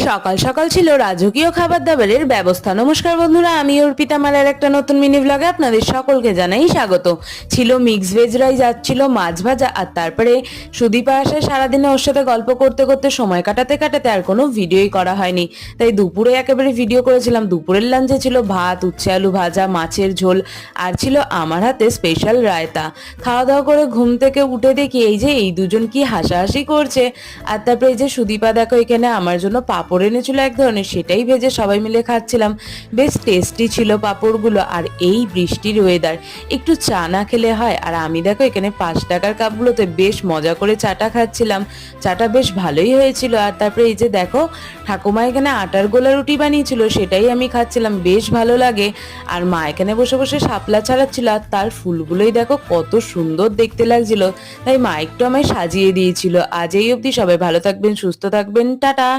সকাল সকাল ছিল রাজকীয় খাবার দাবারের ব্যবস্থা। নমস্কার বন্ধুরা, আমি অর্পিতা মালার একটা নতুন মিনি ব্লগে আপনাদের সকলকে জানাই স্বাগত। ছিল মিক্স ভেজ রাইস, আর ছিল মাছ ভাজা, আর তারপরে সুদীপা আসে। সারাদিনে ওর সাথে গল্প করতে করতে সময় কাটাতে কাটাতে আর কোনো ভিডিওই করা হয়নি, তাই দুপুরে একেবারে ভিডিও করেছিলাম। দুপুরের লাঞ্চে ছিল ভাত, উচ্ছে আলু ভাজা, মাছের ঝোল, আর ছিল আমার হাতে স্পেশাল রায়তা। খাওয়া দাওয়া করে ঘুম থেকে উঠে দেখি এই দুজন কি হাসাহাসি করছে। আর তারপরে এই যে সুদীপা দেখো এখানে আমার জন্য পাঁপড় এনেছিল এক ধরনের, সেটাই ভেজে সবাই মিলে খাচ্ছিলাম। বেশ টেস্টি ছিল পাঁপড়গুলো। আর এই বৃষ্টির ওয়েদার, একটু চা না খেলে হয়। আর আমি দেখো এখানে 5 টাকার কাপগুলোতে বেশ মজা করে চাটা খাচ্ছিলাম। চাটা বেশ ভালোই হয়েছিল। আর তারপরে এই যে দেখো ঠাকুমা এখানে আটার গোলা রুটি বানিয়েছিল, সেটাই আমি খাচ্ছিলাম, বেশ ভালো লাগে। আর মা এখানে বসে বসে শাপলা ছাড়াচ্ছিল, আর তার ফুলগুলোই দেখো কত সুন্দর দেখতে লাগছিল, তাই মা একটু আমায় সাজিয়ে দিয়েছিল। আজ এই অবধি, সবাই ভালো থাকবেন, সুস্থ থাকবেন, টাটা।